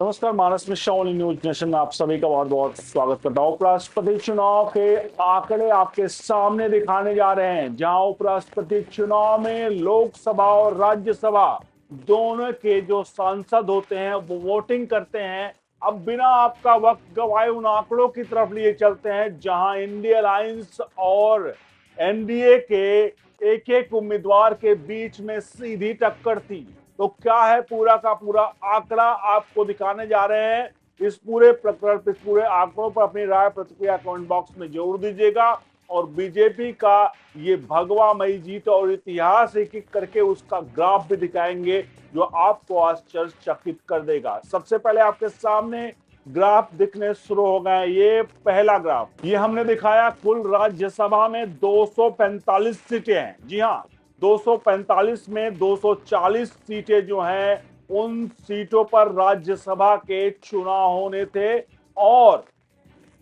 नमस्कार, मानस Mishra only news nation में आप सभी का बहुत बहुत स्वागत करता हूँ। उपराष्ट्रपति चुनाव के आंकड़े आपके सामने दिखाने जा रहे हैं, जहां उपराष्ट्रपति चुनाव में लोकसभा और राज्यसभा दोनों के जो सांसद होते हैं वो वोटिंग करते हैं। अब बिना आपका वक्त गवाए उन आंकड़ों की तरफ लिए चलते हैं, जहां इंडिया अलायंस और एनडीए के एक एक उम्मीदवार के बीच में सीधी टक्कर थी। तो क्या है पूरा का पूरा आंकड़ा आपको दिखाने जा रहे हैं। इस पूरे प्रकरण, इस पूरे आंकड़ों पर अपनी राय प्रतिक्रिया कमेंट बॉक्स में जरूर दीजिएगा। और बीजेपी का ये भगवामयी जीत और इतिहास एक एक करके उसका ग्राफ भी दिखाएंगे, जो आपको आश्चर्यचकित कर देगा। सबसे पहले आपके सामने ग्राफ दिखने शुरू हो गए। ये पहला ग्राफ, ये हमने दिखाया कुल राज्यसभा में 245 सीटें हैं। जी हाँ, 245 में 240 सीटें जो हैं उन सीटों पर राज्यसभा के चुनाव होने थे। और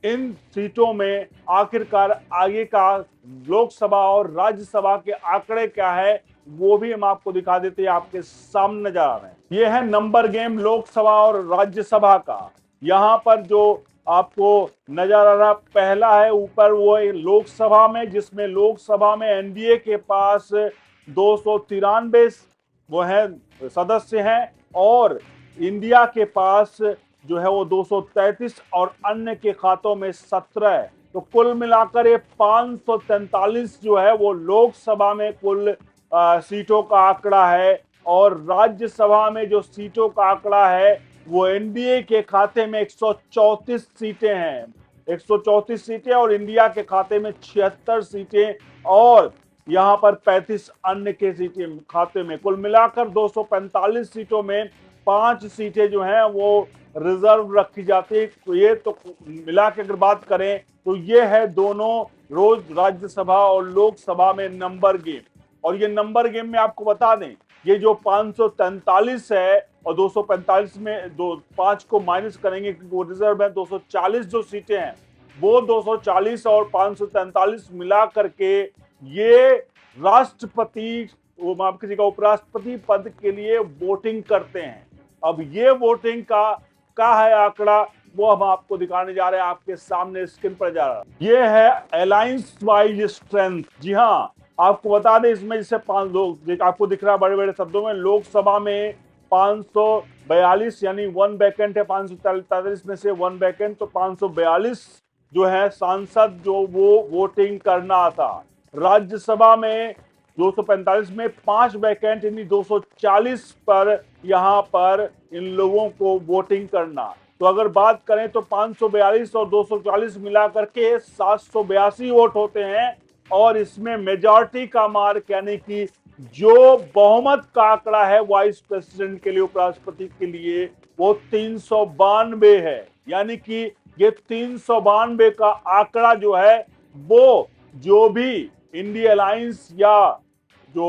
इन सीटों में आखिरकार आगे का लोकसभा और राज्यसभा के आंकड़े क्या है वो भी हम आपको दिखा देते हैं। आपके सामने जा रहे हैं, ये है नंबर गेम लोकसभा और राज्यसभा का। यहां पर जो आपको नजर आ रहा पहला है ऊपर, वो लोकसभा में, जिसमें लोकसभा में एनडीए के पास 293 वो है सदस्य हैं, और इंडिया के पास जो है वो 233 और अन्य के खातों में 17। तो कुल मिलाकर ये 543 जो है वो लोकसभा में कुल सीटों का आंकड़ा है। और राज्यसभा में जो सीटों का आंकड़ा है वो एनडीए के खाते में 134 सीटें हैं, 134 सीटें, और इंडिया के खाते में 76 सीटें, और यहां पर 35 अन्य के सीटें खाते में। कुल मिलाकर 245 सीटों में 5 सीटें जो हैं वो रिजर्व रखी जाती है। तो ये तो मिला के अगर बात करें तो ये है दोनों रोज राज्यसभा और लोकसभा में नंबर गेम। और ये नंबर गेम में आपको बता दें, ये जो 543 है और 245 में 5 को माइनस करेंगे क्योंकि वो रिजर्व है, 240 जो सीटें हैं वो 240 और 543 मिला करके ये राष्ट्रपति, वो माफ कीजिएगा, उपराष्ट्रपति पद के लिए वोटिंग करते हैं। अब ये वोटिंग का है आंकड़ा, वो हम आपको दिखाने जा रहे हैं। आपके सामने स्क्रीन पर जा रहा है, ये है अलायंस वाइज स्ट्रेंथ। जी हाँ, आपको बता दें इसमें जैसे 5 लोग आपको दिख रहा है बड़े बड़े शब्दों में, लोकसभा में 542 यानी 1 वैकेंट है, 543 में से 1 वैकेंट, तो 542 जो है सांसद जो वो वोटिंग करना था। राज्यसभा में 245 में 5 वैकेंट यानी 240 पर यहां पर इन लोगों को वोटिंग करना। तो अगर बात करें तो 542 और 240 मिलाकर के 782 वोट होते हैं। और इसमें मेजॉरिटी का मार्क यानी कि जो बहुमत का आंकड़ा है वाइस प्रेसिडेंट के लिए, उपराष्ट्रपति के लिए, वो 392 है। यानी कि ये 392 का आंकड़ा जो है वो जो भी इंडिया अलायंस या जो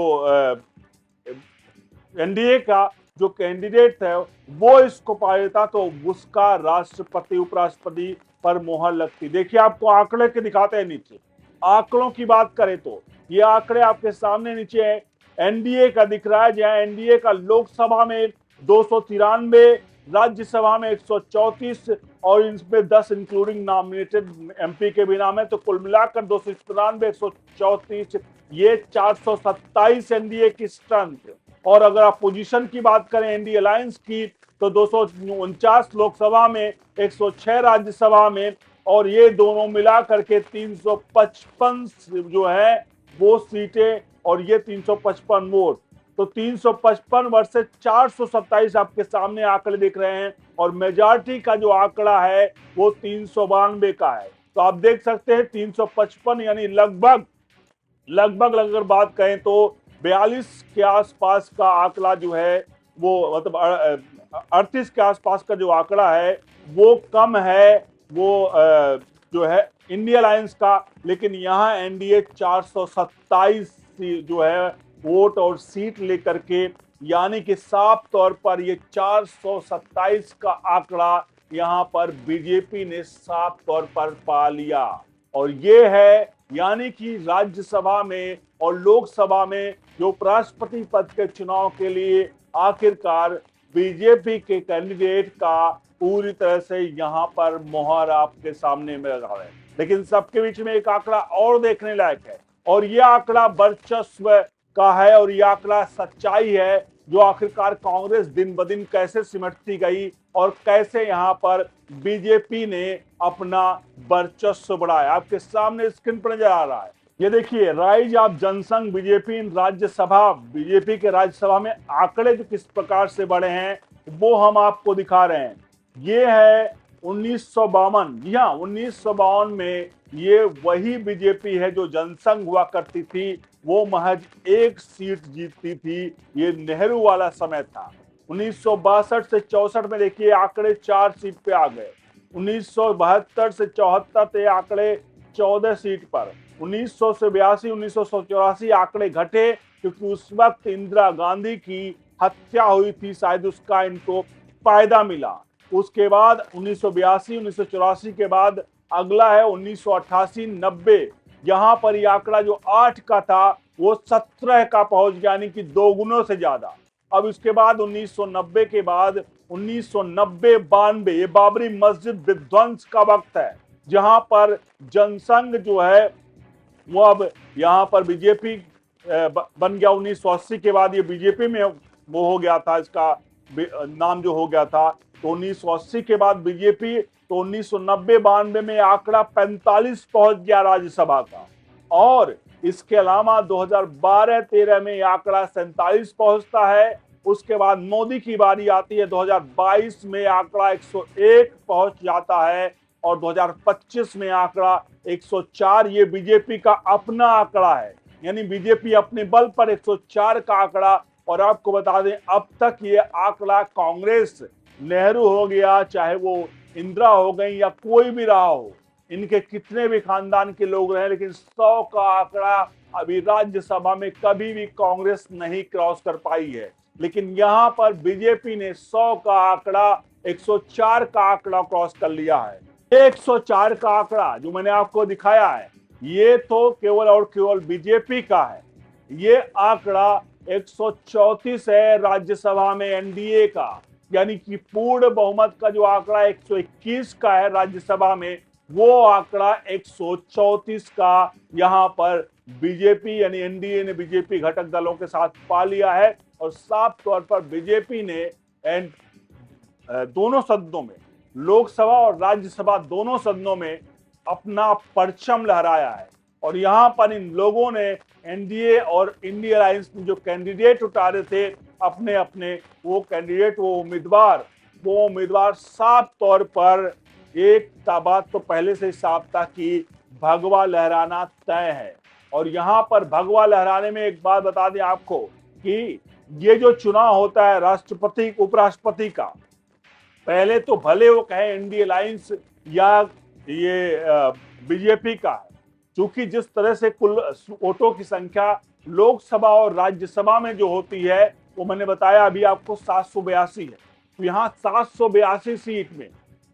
एनडीए का जो कैंडिडेट है वो इसको पा लेता तो उसका राष्ट्रपति उपराष्ट्रपति पर मोहर लगती। देखिए आपको आंकड़े के दिखाते हैं नीचे। आंकड़ों की बात करें तो ये आंकड़े आपके सामने नीचे है। एनडीए का दिख रहा है, जहां एनडीए का लोकसभा में 293, राज्यसभा में 134 और इनमें 10 इंक्लूडिंग नॉमिनेटेड एमपी के भी नाम है। तो कुल मिलाकर 293, 134, ये 427 एनडीए की स्ट्रेंथ। और अगर आप पोजीशन की बात करें एनडीए अलायंस की तो 249 लोकसभा में, 106 राज्यसभा में, और ये दोनों मिला करके 355 जो है वो सीटें, और ये 355 वोट। तो 355 वर्सेस 427 आपके सामने आंकड़े दिख रहे हैं। और मेजॉरिटी का जो आंकड़ा है वो 392 का है। तो आप देख सकते हैं 355 यानी लगभग अगर बात करें तो 42 के आसपास का आंकड़ा जो है वो, मतलब 38 के आसपास का जो आंकड़ा है वो कम है वो जो है इंडिया अलायंस का। लेकिन यहाँ एनडीए 427 जो है वोट और सीट लेकर के, यानी कि साफ तौर पर ये 427 का आंकड़ा यहाँ पर बीजेपी ने साफ तौर पर पा लिया। और ये है यानी कि राज्यसभा में और लोकसभा में जो उपराष्ट्रपति पद के चुनाव के लिए आखिरकार बीजेपी के कैंडिडेट का पूरी तरह से यहाँ पर मोहर आपके सामने में लगा है। लेकिन सबके बीच में एक आंकड़ा और देखने लायक है, और यह आंकड़ा वर्चस्व का है, और यह आंकड़ा सच्चाई है जो आखिरकार कांग्रेस दिन ब दिन कैसे सिमटती गई और कैसे यहाँ पर बीजेपी ने अपना वर्चस्व बढ़ाया। आपके सामने स्क्रीन पर नजर आ रहा है, ये देखिए rise of Jansangh BJP in Rajya Sabha, BJP के राज्यसभा में आंकड़े जो किस प्रकार से बढ़े हैं वो हम आपको दिखा रहे हैं। ये है 1952, जी हाँ 1952 में ये वही बीजेपी है जो जनसंघ हुआ करती थी, वो महज एक सीट जीतती थी। ये नेहरू वाला समय था। 1962 से 64 में देखिए आंकड़े 4 सीट पे आ गए। 1972 से 74 तक ये आंकड़े 14 सीट पर। 1900 से 82, 1984 आंकड़े घटे क्योंकि उस वक्त इंदिरा गांधी की हत्या हुई थी, शायद उसका इनको फायदा मिला। उसके बाद 1982, 1984 के बाद अगला है 1988, 90। यहाँ पर यह आंकड़ा जो 8 का था वो 17 का पहुंच गया, यानी कि 2 गुणों से ज्यादा। अब इसके बाद 1990 के बाद 1990-92 ये बाबरी मस्जिद विध्वंस का वक्त है, जहां पर जनसंघ जो है वो अब यहाँ पर बीजेपी बन गया। 1980 के बाद ये बीजेपी में वो हो गया था, इसका नाम जो हो गया था। तो 1980 के बाद बीजेपी, तो 1990-92 में आंकड़ा 45 पहुंच गया राज्यसभा का, और इसके अलावा 2012-13 में आंकड़ा 47 पहुंचता है। उसके बाद मोदी की बारी आती है, 2022 में आंकड़ा 101 पहुंच जाता है, और 2025 में आंकड़ा 104। ये बीजेपी का अपना आंकड़ा है, यानी बीजेपी अपने बल पर 104 का आंकड़ा। और आपको बता दें अब तक ये आंकड़ा कांग्रेस, नेहरू हो गया, चाहे वो इंदिरा हो गई या कोई भी रहा हो, इनके कितने भी खानदान के लोग रहे, लेकिन 100 का आंकड़ा अभी राज्यसभा में कभी भी कांग्रेस नहीं क्रॉस कर पाई है। लेकिन यहाँ पर बीजेपी ने 100 का आंकड़ा, 104 का आंकड़ा क्रॉस कर लिया है। 104 का आंकड़ा जो मैंने आपको दिखाया है ये तो केवल और केवल बीजेपी का है। ये आंकड़ा 134 है राज्यसभा में एनडीए का, यानी कि पूर्ण बहुमत का जो आंकड़ा 121 का है राज्यसभा में, वो आंकड़ा 134 का यहाँ पर बीजेपी यानी एनडीए ने बीजेपी घटक दलों के साथ पा लिया है। और साफ तौर पर बीजेपी ने दोनों सदनों में, लोकसभा और राज्यसभा दोनों सदनों में अपना परचम लहराया है। और यहाँ पर इन लोगों ने एनडीए और इंडिया अलायंस में जो कैंडिडेट उतारे थे अपने अपने, वो कैंडिडेट, वो उम्मीदवार साफ तौर पर एक बात तो पहले से साफ था कि भगवा लहराना तय है। और यहाँ पर भगवा लहराने में एक बात बता दें आपको कि ये जो चुनाव होता है राष्ट्रपति उपराष्ट्रपति का, पहले तो भले वो कहे इंडिया अलायंस या ये बीजेपी का है, क्योंकि जिस तरह से कुल वोटों की संख्या लोकसभा और राज्यसभा में जो होती है वो मैंने बताया अभी आपको 782 है। तो यहाँ 782 सीट में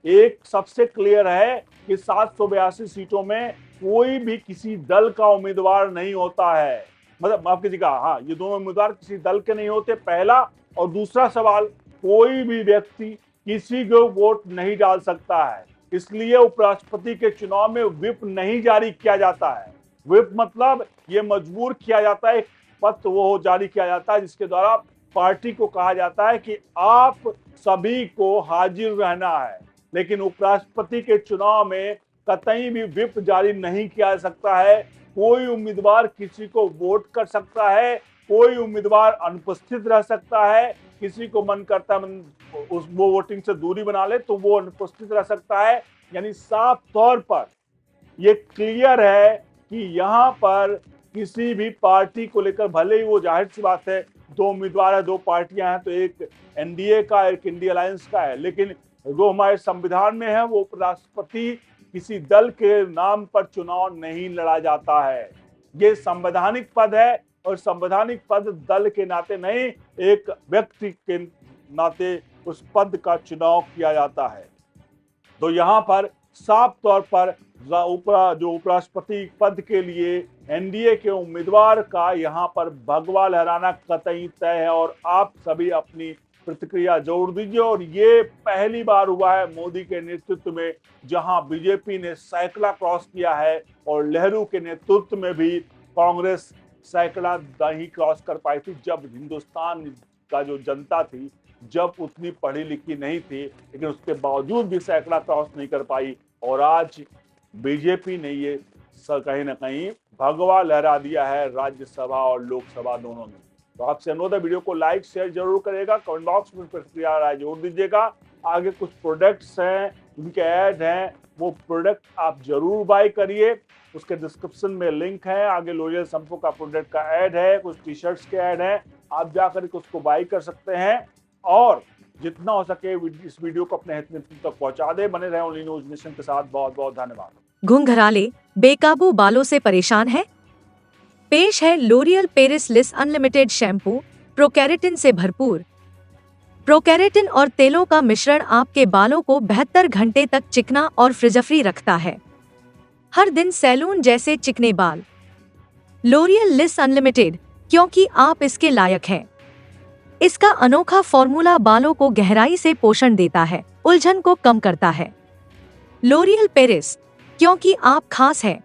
एक सबसे क्लियर है कि 782 सीटों में कोई भी किसी दल का उम्मीदवार नहीं होता है। मतलब माफ कीजिएगा, हाँ ये दोनों उम्मीदवार किसी दल के नहीं होते, पहला। और दूसरा सवाल, कोई भी व्यक्ति किसी को वोट नहीं डाल सकता है, इसलिए उपराष्ट्रपति के चुनाव में व्हिप नहीं जारी किया जाता है। व्हिप मतलब ये मजबूर किया जाता है, एक पत्र वो जारी किया जाता है जिसके द्वारा पार्टी को कहा जाता है कि आप सभी को हाजिर रहना है। लेकिन उपराष्ट्रपति के चुनाव में कतई भी व्हिप जारी नहीं किया जा सकता है। कोई उम्मीदवार किसी को वोट कर सकता है, कोई उम्मीदवार अनुपस्थित रह सकता है, किसी को मन करता है उस वो वोटिंग से दूरी बना ले तो वो अनुपस्थित रह सकता है। यानी साफ तौर पर ये क्लियर है कि यहाँ पर किसी भी पार्टी को लेकर, भले ही वो जाहिर सी बात है दो उम्मीदवार है, दो पार्टियां हैं, तो एक एनडीए का एक इंडिया अलायंस का है, लेकिन जो हमारे संविधान में है वो उपराष्ट्रपति किसी दल के नाम पर चुनाव नहीं लड़ा जाता है। ये संवैधानिक पद है और संवैधानिक पद दल के नाते नहीं, एक व्यक्ति के नाते उस पद का चुनाव किया जाता है। तो यहाँ पर साफ तौर पर जो उपराष्ट्रपति पद के लिए एनडीए के उम्मीदवार का यहाँ पर भगवा लहराना कतई तय है और आप सभी अपनी प्रतिक्रिया जरूर दीजिए। और ये पहली बार हुआ है मोदी के नेतृत्व में जहां बीजेपी ने सैकड़ा क्रॉस किया है और नेहरू के नेतृत्व में भी कांग्रेस सैकड़ा नहीं क्रॉस कर पाई थी। जब हिंदुस्तान का जो जनता थी जब उतनी पढ़ी लिखी नहीं थी, लेकिन उसके बावजूद भी सैकड़ा क्रॉस नहीं कर पाई। और आज बीजेपी ने ये कहीं ना कहीं भगवा लहरा दिया है राज्यसभा और लोकसभा दोनों में। तो आपसे अनुरोध है वीडियो को लाइक शेयर जरूर करेगा, कमेंट बॉक्स में प्रतिक्रिया राय जरूर दीजिएगा। आगे कुछ प्रोडक्ट्स हैं, उनके ऐड हैं, वो प्रोडक्ट आप जरूर बाय करिए, उसके डिस्क्रिप्शन में लिंक है। आगे लोरियल शैम्पू का प्रोडक्ट का ऐड है, कुछ टी शर्ट्स के ऐड हैं, आप जाकर उसको बाय कर सकते हैं। और जितना हो सके इस वीडियो को अपने हित मित्रों तक पहुंचा दे। बने रहे ओनली न्यूज नेशन के साथ। बहुत बहुत धन्यवाद। घुंघराले बेकाबू बालों से परेशान है? पेश है लोरियल पेरिस लिस अनलिमिटेड शैम्पू, प्रोकैरेटिन से भरपूर। प्रोकैरेटिन और तेलों का मिश्रण आपके बालों को 72 घंटे तक चिकना और फ्रिज-फ्री रखता है। हर दिन सैलून जैसे चिकने बाल। लोरियल लिस अनलिमिटेड, क्योंकि आप इसके लायक हैं। इसका अनोखा फॉर्मूला बालों को गहराई से पोषण देता है, उलझन को कम करता है। लोरियल पेरिस, क्योंकि आप खास हैं।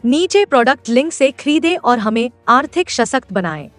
नीचे प्रोडक्ट लिंक से खरीदें और हमें आर्थिक सशक्त बनाएं।